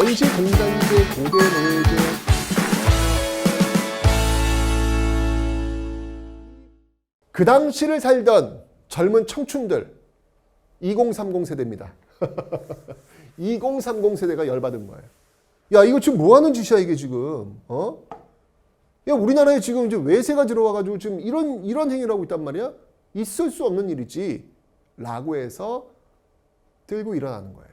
원시 공산제, 고대 노예제. 그 당시를 살던 젊은 청춘들, 2030 세대입니다. 2030 세대가 열받은 거예요. 야, 이거 지금 뭐 하는 짓이야, 이게 지금? 야, 우리나라에 지금 이제 외세가 들어와가지고 지금 이런 행위를 하고 있단 말이야? 있을 수 없는 일이지. 라고 해서 들고 일어나는 거예요.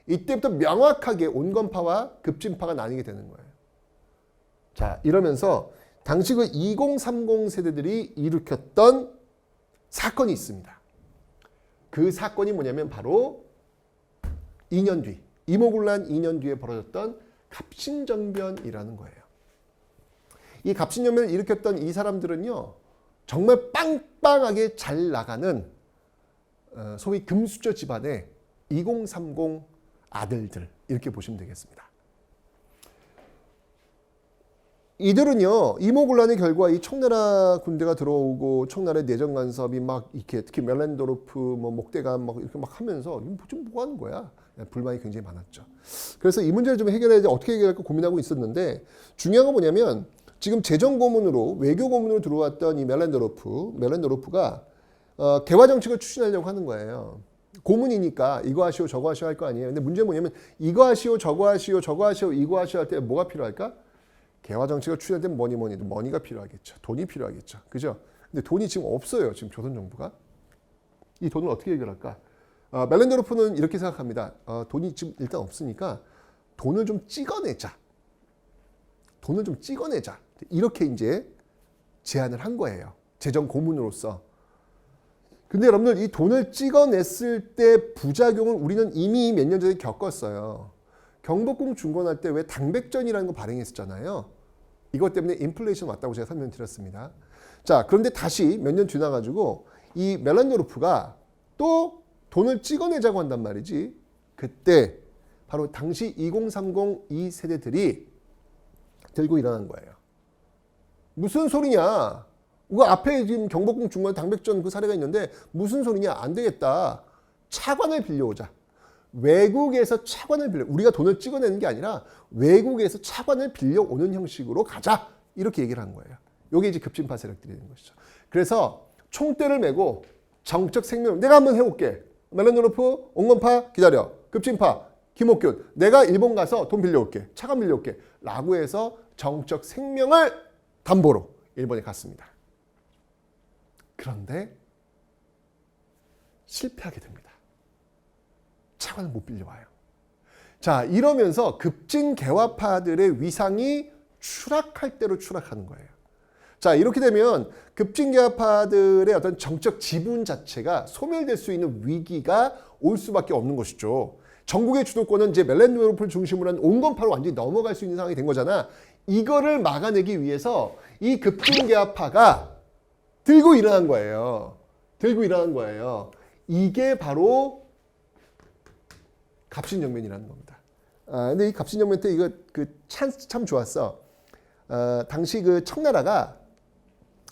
이때부터 명확하게 온건파와 급진파가 나뉘게 되는 거예요. 자, 이러면서 당시 그 2030 세대들이 일으켰던 사건이 있습니다. 그 사건이 뭐냐면 바로 2년 뒤, 이모군란 2년 뒤에 벌어졌던 갑신정변이라는 거예요. 이 갑신정변을 일으켰던 이 사람들은요, 정말 빵빵하게 잘 나가는 소위 금수저 집안의 2030 아들들, 이렇게 보시면 되겠습니다. 이들은요, 이모군란의 결과 이 청나라 군대가 들어오고 청나라의 내정 간섭이 막 이렇게 특히 멜렌도르프 뭐 목대감 막 이렇게 막 하면서 좀 뭐 하는 거야? 불만이 굉장히 많았죠. 그래서 이 문제를 좀 해결해야지 어떻게 해결할까 고민하고 있었는데, 중요한 건 뭐냐면 지금 재정 고문으로 외교 고문으로 들어왔던 이 멜렌도르프가 개화 정책을 추진하려고 하는 거예요. 고문이니까 이거 하시오 저거 하시오 할 거 아니에요. 근데 문제는 뭐냐면 이거 하시오 저거 하시오 저거 하시오 이거 하시오 할 때 뭐가 필요할까? 개화 정책을 추진할 때 머니가 필요하겠죠. 돈이 필요하겠죠. 그죠? 근데 돈이 지금 없어요. 지금 조선 정부가. 이 돈을 어떻게 해결할까? 멜렌도르프는 이렇게 생각합니다. 돈이 지금 일단 없으니까 돈을 좀 찍어내자. 이렇게 이제 제안을 한 거예요. 재정 고문으로서. 근데 여러분들 이 돈을 찍어냈을 때 부작용을 우리는 이미 몇 년 전에 겪었어요. 경복궁 중건할 때 왜 당백전이라는 거 발행했었잖아요. 이것 때문에 인플레이션 왔다고 제가 설명드렸습니다. 자, 그런데 다시 몇 년 지나가지고 이 멜렌도르프가 또 돈을 찍어내자고 한단 말이지. 그때 바로 당시 2030 이 세대들이 들고 일어난 거예요. 무슨 소리냐? 그 앞에 지금 경복궁 중건 당백전 그 사례가 있는데 무슨 소리냐? 안 되겠다. 차관을 빌려오자. 외국에서 차관을 빌려, 우리가 돈을 찍어내는 게 아니라 외국에서 차관을 빌려오는 형식으로 가자. 이렇게 얘기를 한 거예요. 이게 이제 급진파 세력들이 되는 것이죠. 그래서 총대를 메고 정적 생명, 내가 한번 해볼게. 멜렌도르프, 온건파 기다려. 급진파, 김옥균, 내가 일본 가서 돈 빌려올게. 차관 빌려올게. 라고 해서 정적 생명을 담보로 일본에 갔습니다. 그런데 실패하게 됩니다. 차관을 못 빌려와요. 자, 이러면서 급진 개화파들의 위상이 추락할 대로 추락하는 거예요. 자, 이렇게 되면 급진 개화파들의 어떤 정적 지분 자체가 소멸될 수 있는 위기가 올 수밖에 없는 것이죠. 전국의 주도권은 이제 멜렌도르프를 중심으로 한 온건파로 완전히 넘어갈 수 있는 상황이 된 거잖아. 이거를 막아내기 위해서 이 급진 개화파가 들고 일어난 거예요. 이게 바로 갑신정변이라는 겁니다. 근데 이 갑신정변 때 이거 그 찬스 참 좋았어. 당시 그 청나라가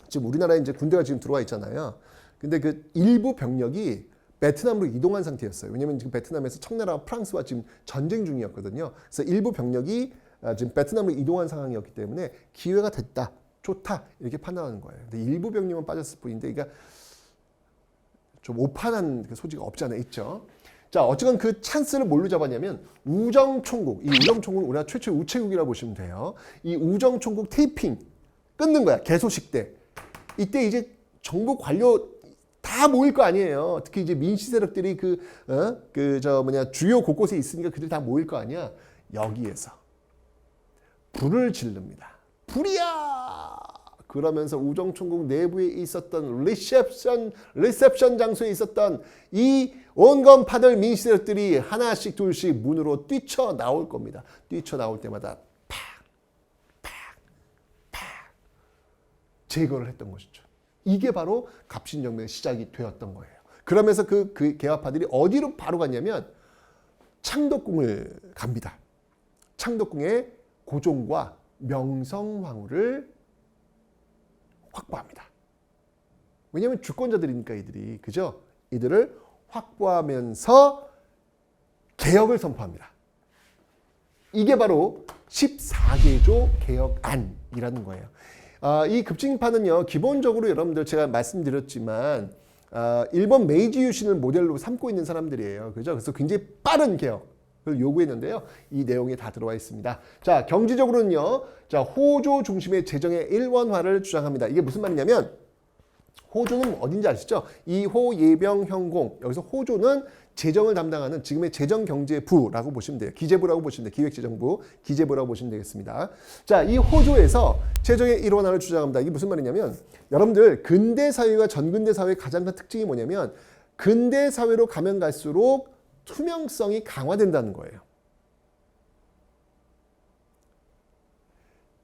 지금 우리나라에 이제 군대가 지금 들어와 있잖아요. 근데 그 일부 병력이 베트남으로 이동한 상태였어요. 왜냐면 지금 베트남에서 청나라와 프랑스와 지금 전쟁 중이었거든요. 그래서 일부 병력이 지금 베트남으로 이동한 상황이었기 때문에 기회가 됐다, 좋다 이렇게 판단하는 거예요. 근데 일부 병력만 빠졌을 뿐인데, 그러니까 좀 오판한 그 소지가 없지 않아 있죠. 자, 어쨌건 그 찬스를 뭘로 잡았냐면 우정총국, 이 우정총국은 우리나라 최초의 우체국이라고 보시면 돼요. 이 우정총국 테이핑 끊는 거야. 개소식 때. 이때 이제 정부 관료 다 모일 거 아니에요. 특히 이제 민시 세력들이 주요 곳곳에 있으니까 그들 다 모일 거 아니야. 여기에서 불을 지릅니다. 불이야! 그러면서 우정총국 내부에 있었던 리셉션 장소에 있었던 이 온건파들 민시 세력들이 하나씩 둘씩 문으로 뛰쳐나올 겁니다. 뛰쳐나올 때마다 팍 제거를 했던 것이죠. 이게 바로 갑신정변의 시작이 되었던 거예요. 그러면서 그 개화파들이 어디로 바로 갔냐면 창덕궁을 갑니다. 창덕궁의 고종과 명성황후를 확보합니다. 왜냐하면 주권자들이니까 이들이, 그죠? 이들을 확보하면서 개혁을 선포합니다. 이게 바로 14개조 개혁안이라는 거예요. 이 급진파는요, 기본적으로 여러분들 제가 말씀드렸지만 일본 메이지 유신을 모델로 삼고 있는 사람들이에요. 그죠? 그래서 굉장히 빠른 개혁을 요구했는데요. 이 내용이 다 들어와 있습니다. 자, 경제적으로는요, 자, 호조 중심의 재정의 일원화를 주장합니다. 이게 무슨 말이냐면, 호조는 어딘지 아시죠? 이호 예병 현공. 여기서 호조는 재정을 담당하는 지금의 재정경제부라고 보시면 돼요. 기재부라고 보시면 돼요. 기획재정부, 기재부라고 보시면 되겠습니다. 자, 이 호조에서 재정의 일원화를 주장합니다. 이게 무슨 말이냐면, 여러분들 근대 사회와 전근대 사회의 가장 큰 특징이 뭐냐면, 근대 사회로 가면 갈수록 투명성이 강화된다는 거예요.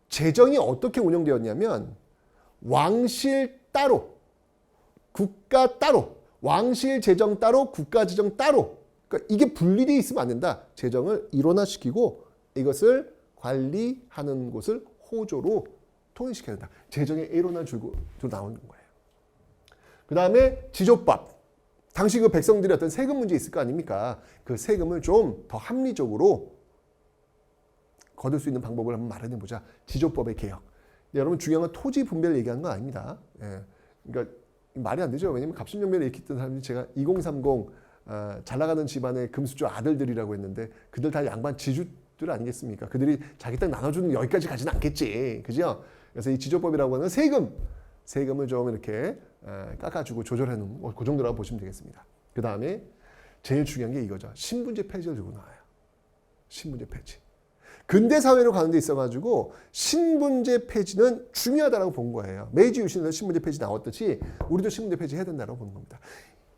재정이 어떻게 운영되었냐면, 왕실 따로, 국가 따로, 왕실 재정 따로, 국가 재정 따로. 그러니까 이게 분리되어 있으면 안 된다. 재정을 일원화시키고 이것을 관리하는 곳을 호조로 통일시켜야 된다. 재정의 일원화를 주고 나오는 거예요. 그 다음에 지조법. 당시 그 백성들이 어떤 세금 문제 있을 거 아닙니까? 그 세금을 좀 더 합리적으로 거둘 수 있는 방법을 한번 마련해 보자. 지조법의 개혁. 여러분 중요한 건 토지 분배를 얘기하는 건 아닙니다. 예. 그러니까 말이 안 되죠. 왜냐면 갑신연변에 일으켰던 사람들이 제가 2030 잘 나가는 집안의 금수저 아들들이라고 했는데 그들 다 양반 지주들 아니겠습니까? 그들이 자기 땅 나눠주는 여기까지 가지는 않겠지. 그죠? 그래서 이 지조법이라고 하는 세금을 좀 이렇게 깎아주고 조절해놓은 그 정도라고 보시면 되겠습니다. 그 다음에 제일 중요한 게 이거죠. 신분제 폐지를 들고 나와요. 신분제 폐지. 근대 사회로 가는 데 있어가지고 신분제 폐지는 중요하다고 본 거예요. 메이지 유신에서 신분제 폐지 나왔듯이 우리도 신분제 폐지해야 된다고 보는 겁니다.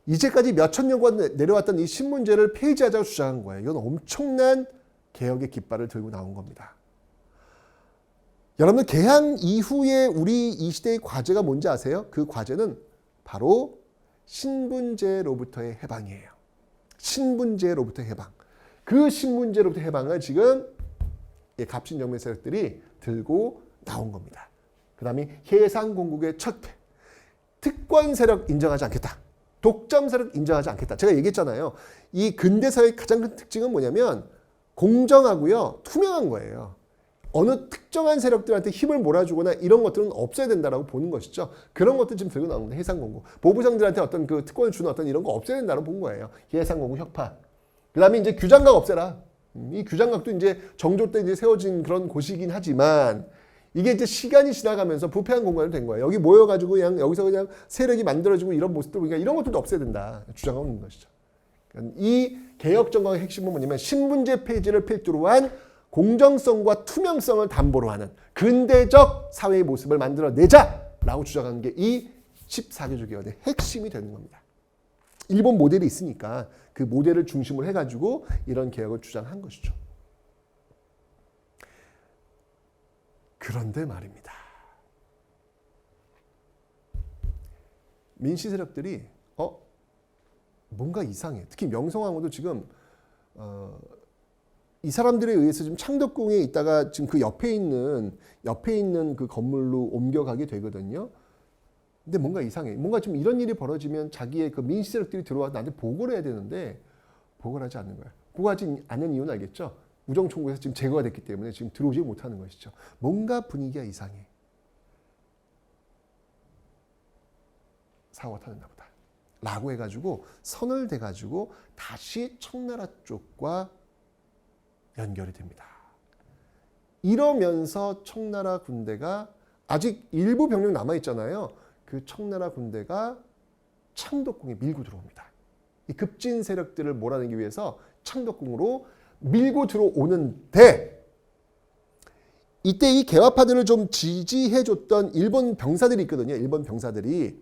이제까지 몇천 년간 내려왔던 이 신분제를 폐지하자고 주장한 거예요. 이건 엄청난 개혁의 깃발을 들고 나온 겁니다. 여러분 개항 이후에 우리 이 시대의 과제가 뭔지 아세요? 그 과제는 바로 신분제로부터의 해방이에요. 신분제로부터의 해방. 그 신분제로부터 해방을 지금 갑신정변 세력들이 들고 나온 겁니다. 그 다음에 해상공국의 철폐. 특권 세력 인정하지 않겠다. 독점 세력 인정하지 않겠다. 제가 얘기했잖아요. 이 근대사회의 가장 큰 특징은 뭐냐면 공정하고요. 투명한 거예요. 어느 특정한 세력들한테 힘을 몰아주거나 이런 것들은 없어야 된다라고 보는 것이죠. 그런 것들 지금 들고 나오는 해상공국. 보부장들한테 어떤 그 특권을 주는 어떤 이런 거 없어야 된다고 본 거예요. 해상공국 혁파. 그 다음에 이제 규장각 없애라. 이 규장각도 이제 정조 때 이제 세워진 그런 곳이긴 하지만 이게 이제 시간이 지나가면서 부패한 공간이 된 거예요. 여기 모여가지고 그냥 여기서 그냥 세력이 만들어지고 이런 모습들 보니까 이런 것들도 없애야 된다. 주장하고 있는 것이죠. 그러니까 이 개혁 정강의 핵심은 뭐냐면 신분제 폐지를 필두로 한 공정성과 투명성을 담보로 하는 근대적 사회의 모습을 만들어내자라고 주장하는 게 이 14개조 개혁의 핵심이 되는 겁니다. 일본 모델이 있으니까 그 모델을 중심으로 해가지고 이런 개혁을 주장한 것이죠. 그런데 말입니다. 민씨 세력들이 뭔가 이상해. 특히 명성황후도 지금 이 사람들에 의해서 지금 창덕궁에 있다가 지금 그 옆에 있는 그 건물로 옮겨가게 되거든요. 근데 뭔가 이상해. 뭔가 좀 이런 일이 벌어지면 자기의 그 민씨 세력들이 들어와서 나한테 보고를 해야 되는데 보고를 하지 않는 거야. 보고하지 않는 이유는 알겠죠? 우정총국에서 지금 제거가 됐기 때문에 지금 들어오지 못하는 것이죠. 뭔가 분위기가 이상해. 사고가 터졌나 보다. 라고 해가지고 선을 대가지고 다시 청나라 쪽과 연결이 됩니다. 이러면서 청나라 군대가 아직 일부 병력 남아있잖아요. 그 청나라 군대가 창덕궁에 밀고 들어옵니다. 이 급진 세력들을 몰아내기 위해서 창덕궁으로 밀고 들어오는데 이때 이 개화파들을 좀 지지해줬던 일본 병사들이 있거든요. 일본 병사들이.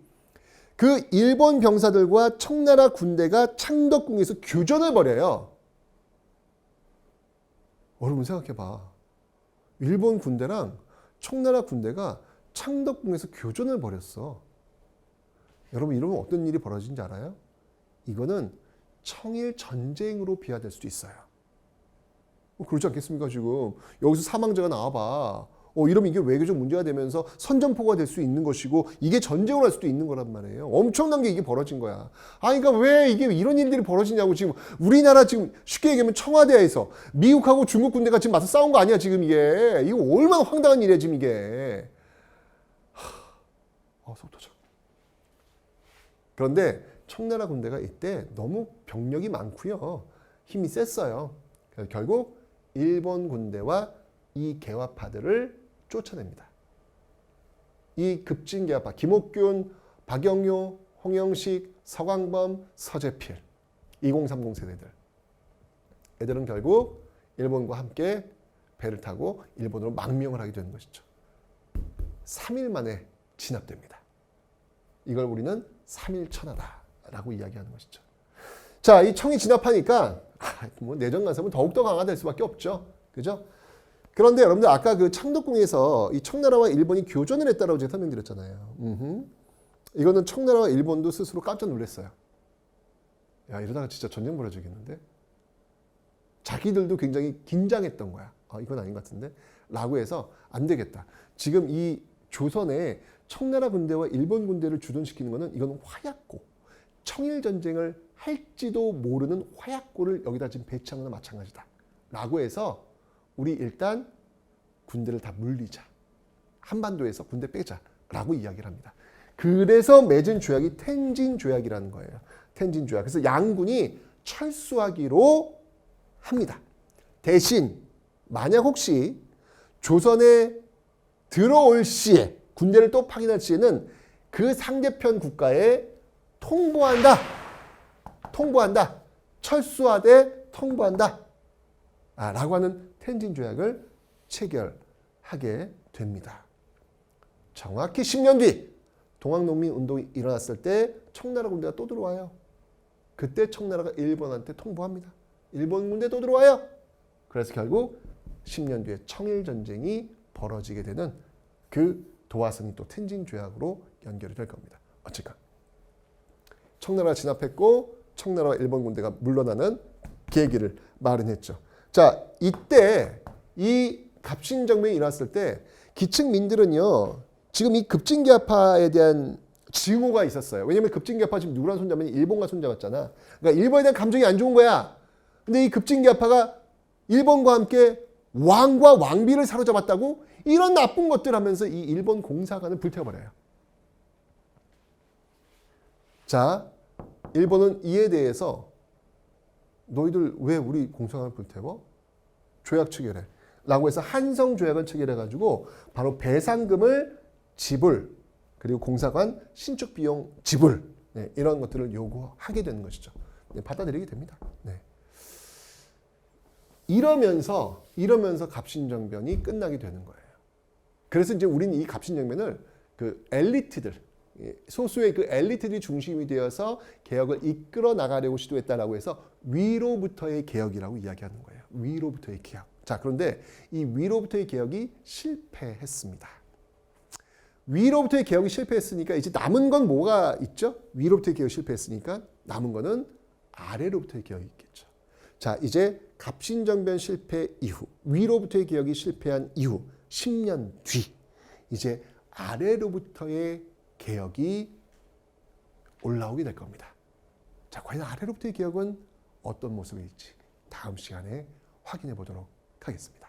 그 일본 병사들과 청나라 군대가 창덕궁에서 교전을 벌여요. 여러분 생각해봐. 일본 군대랑 청나라 군대가 창덕궁에서 교전을 벌였어. 여러분 이러면 어떤 일이 벌어진지 알아요? 이거는 청일 전쟁으로 비화될 수도 있어요. 그렇지 않겠습니까? 지금 여기서 사망자가 나와봐. 이러면 이게 외교적 문제가 되면서 선전포고가 될 수 있는 것이고 이게 전쟁으로 할 수도 있는 거란 말이에요. 엄청난 게 이게 벌어진 거야. 그러니까 왜 이게 이런 일들이 벌어지냐고. 지금 우리나라 지금 쉽게 얘기하면 청와대에서 미국하고 중국 군대가 지금 맞서 싸운 거 아니야 지금 이게. 이거 얼마나 황당한 일이야 지금 이게. 속 터져. 그런데 청나라 군대가 이때 너무 병력이 많고요. 힘이 셌어요. 그래서 결국 일본 군대와 이 개화파들을 쫓아냅니다. 이 급진 개화파, 김옥균, 박영효, 홍영식, 서광범, 서재필, 2030 세대들. 애들은 결국 일본과 함께 배를 타고 일본으로 망명을 하게 되는 것이죠. 3일 만에 진압됩니다. 이걸 우리는 3.1천하다라고 이야기하는 것이죠. 자, 이 청이 진압하니까 내정 간섭은 더욱더 강화될 수밖에 없죠. 그죠? 그런데 여러분들 아까 그 창덕궁에서 이 청나라와 일본이 교전을 했다라고 제가 설명드렸잖아요. 이거는 청나라와 일본도 스스로 깜짝 놀랐어요. 야, 이러다가 진짜 전쟁 벌어지겠는데? 자기들도 굉장히 긴장했던 거야. 이건 아닌 것 같은데? 라고 해서 안 되겠다. 지금 이 조선에 청나라 군대와 일본 군대를 주둔시키는 것은 이건 화약고, 청일 전쟁을 할지도 모르는 화약고를 여기다 지금 배치한 거나 마찬가지다. 라고 해서 우리 일단 군대를 다 물리자. 한반도에서 군대 빼자. 라고 이야기를 합니다. 그래서 맺은 조약이 텐진 조약이라는 거예요. 텐진 조약. 그래서 양군이 철수하기로 합니다. 대신 만약 혹시 조선에 들어올 시에 군대를 또 파견할 시에는 그 상대편 국가에 통보한다. 철수하되 통보한다. 라고 하는 텐진 조약을 체결하게 됩니다. 정확히 10년 뒤 동학농민 운동이 일어났을 때 청나라 군대가 또 들어와요. 그때 청나라가 일본한테 통보합니다. 일본 군대 또 들어와요. 그래서 결국 10년 뒤에 청일전쟁이 벌어지게 되는 그 도화선이 또 텐진 조약으로 연결이 될 겁니다. 어쨌건 청나라 진압했고 청나라와 일본 군대가 물러나는 계기를 마련했죠. 자, 이때 이 갑신정변이 일어났을 때 기층민들은요. 지금 이 급진개화파에 대한 증오가 있었어요. 왜냐하면 급진개화파 지금 누구랑 손잡으면 일본과 손잡았잖아. 그러니까 일본에 대한 감정이 안 좋은 거야. 근데 이 급진개화파가 일본과 함께 왕과 왕비를 사로잡았다고 이런 나쁜 것들 하면서 이 일본 공사관을 불태워버려요. 자, 일본은 이에 대해서 너희들 왜 우리 공사관을 불태워? 조약 체결해. 라고 해서 한성조약을 체결해가지고 바로 배상금을 지불, 그리고 공사관 신축 비용 지불, 이런 것들을 요구하게 되는 것이죠. 받아들이게 됩니다. 이러면서 갑신정변이 끝나게 되는 거예요. 그래서 이제 우리는 이 갑신정변을 그 엘리트들, 소수의 그 엘리트들이 중심이 되어서 개혁을 이끌어 나가려고 시도했다라고 해서 위로부터의 개혁이라고 이야기하는 거예요. 위로부터의 개혁. 자, 그런데 이 위로부터의 개혁이 실패했습니다. 위로부터의 개혁이 실패했으니까 이제 남은 건 뭐가 있죠? 위로부터의 개혁이 실패했으니까 남은 거는 아래로부터의 개혁이 있겠죠. 자, 이제 갑신정변 실패 이후, 위로부터의 개혁이 실패한 이후 10년 뒤 이제 아래로부터의 개혁이 올라오게 될 겁니다. 자, 과연 아래로부터의 개혁은 어떤 모습일지 다음 시간에 확인해 보도록 하겠습니다.